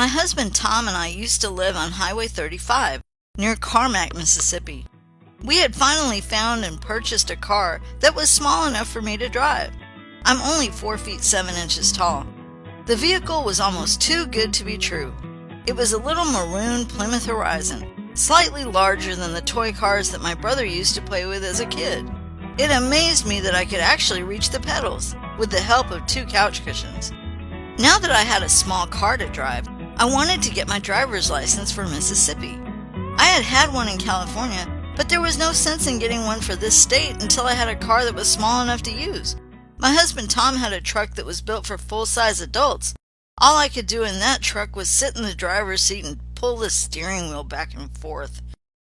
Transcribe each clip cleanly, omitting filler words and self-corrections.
My husband Tom and I used to live on Highway 35 near Carmack, Mississippi. We had finally found and purchased a car that was small enough for me to drive. I'm only 4 feet 7 inches tall. The vehicle was almost too good to be true. It was a little maroon Plymouth Horizon, slightly larger than the toy cars that my brother used to play with as a kid. It amazed me that I could actually reach the pedals with the help of 2 couch cushions. Now that I had a small car to drive, I wanted to get my driver's license for Mississippi. I had had one in California, but there was no sense in getting one for this state until I had a car that was small enough to use. My husband Tom had a truck that was built for full-size adults. All I could do in that truck was sit in the driver's seat and pull the steering wheel back and forth.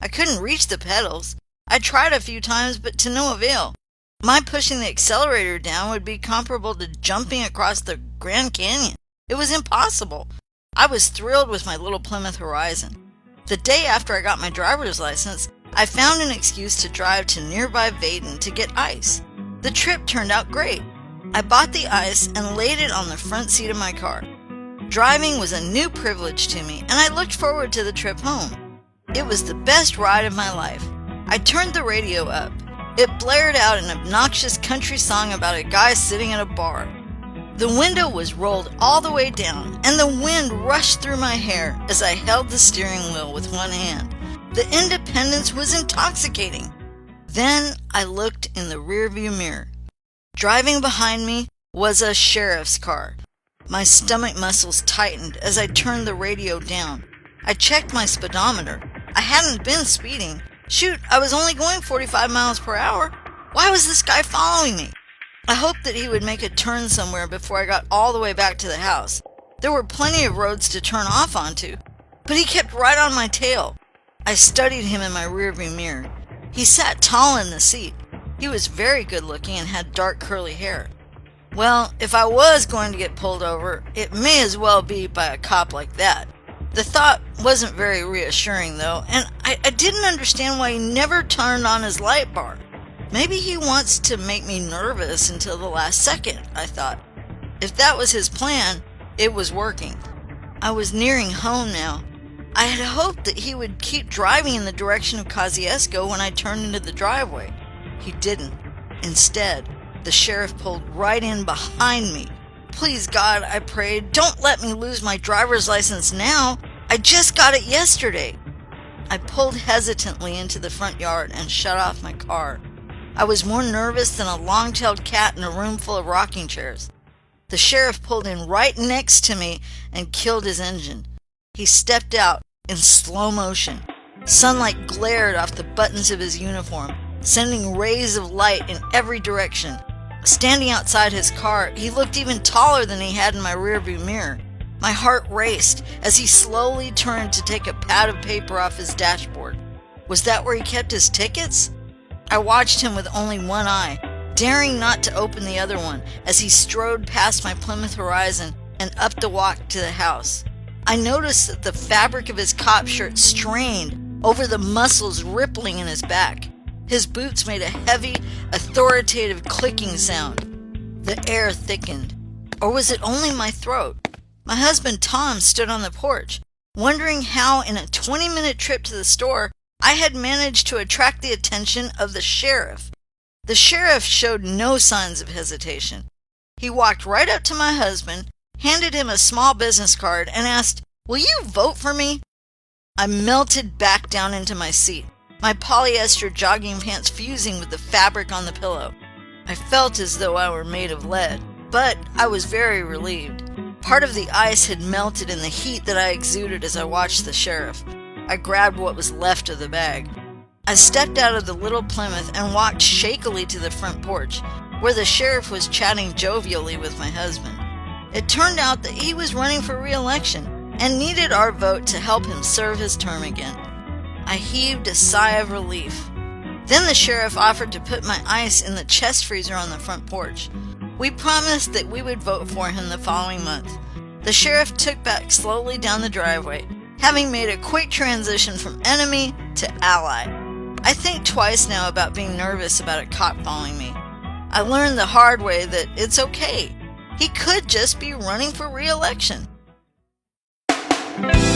I couldn't reach the pedals. I tried a few times, but to no avail. My pushing the accelerator down would be comparable to jumping across the Grand Canyon. It was impossible. I was thrilled with my little Plymouth Horizon. The day after I got my driver's license, I found an excuse to drive to nearby Vaden to get ice. The trip turned out great. I bought the ice and laid it on the front seat of my car. Driving was a new privilege to me, and I looked forward to the trip home. It was the best ride of my life. I turned the radio up. It blared out an obnoxious country song about a guy sitting at a bar. The window was rolled all the way down, and the wind rushed through my hair as I held the steering wheel with one hand. The independence was intoxicating. Then I looked in the rearview mirror. Driving behind me was a sheriff's car. My stomach muscles tightened as I turned the radio down. I checked my speedometer. I hadn't been speeding. Shoot, I was only going 45 miles per hour. Why was this guy following me? I hoped that he would make a turn somewhere before I got all the way back to the house. There were plenty of roads to turn off onto, but he kept right on my tail. I studied him in my rearview mirror. He sat tall in the seat. He was very good looking and had dark curly hair. Well, if I was going to get pulled over, it may as well be by a cop like that. The thought wasn't very reassuring though, and I didn't understand why he never turned on his light bar. Maybe he wants to make me nervous until the last second, I thought. If that was his plan, it was working. I was nearing home now. I had hoped that he would keep driving in the direction of Kosciuszko when I turned into the driveway. He didn't. Instead, the sheriff pulled right in behind me. Please, God, I prayed, don't let me lose my driver's license now. I just got it yesterday. I pulled hesitantly into the front yard and shut off my car. I was more nervous than a long-tailed cat in a room full of rocking chairs. The sheriff pulled in right next to me and killed his engine. He stepped out in slow motion. Sunlight glared off the buttons of his uniform, sending rays of light in every direction. Standing outside his car, he looked even taller than he had in my rearview mirror. My heart raced as he slowly turned to take a pad of paper off his dashboard. Was that where he kept his tickets? I watched him with only one eye, daring not to open the other one, as he strode past my Plymouth Horizon and up the walk to the house. I noticed that the fabric of his cop shirt strained over the muscles rippling in his back. His boots made a heavy, authoritative clicking sound. The air thickened. Or was it only my throat? My husband Tom stood on the porch, wondering how in a 20-minute trip to the store I had managed to attract the attention of the sheriff. The sheriff showed no signs of hesitation. He walked right up to my husband, handed him a small business card, and asked, "Will you vote for me?" I melted back down into my seat, my polyester jogging pants fusing with the fabric on the pillow. I felt as though I were made of lead, but I was very relieved. Part of the ice had melted in the heat that I exuded as I watched the sheriff. I grabbed what was left of the bag. I stepped out of the little Plymouth and walked shakily to the front porch, where the sheriff was chatting jovially with my husband. It turned out that he was running for re-election and needed our vote to help him serve his term again. I heaved a sigh of relief. Then the sheriff offered to put my ice in the chest freezer on the front porch. We promised that we would vote for him the following month. The sheriff took back slowly down the driveway, having made a quick transition from enemy to ally. I think twice now about being nervous about a cop following me. I learned the hard way that it's okay. He could just be running for re-election. Bye.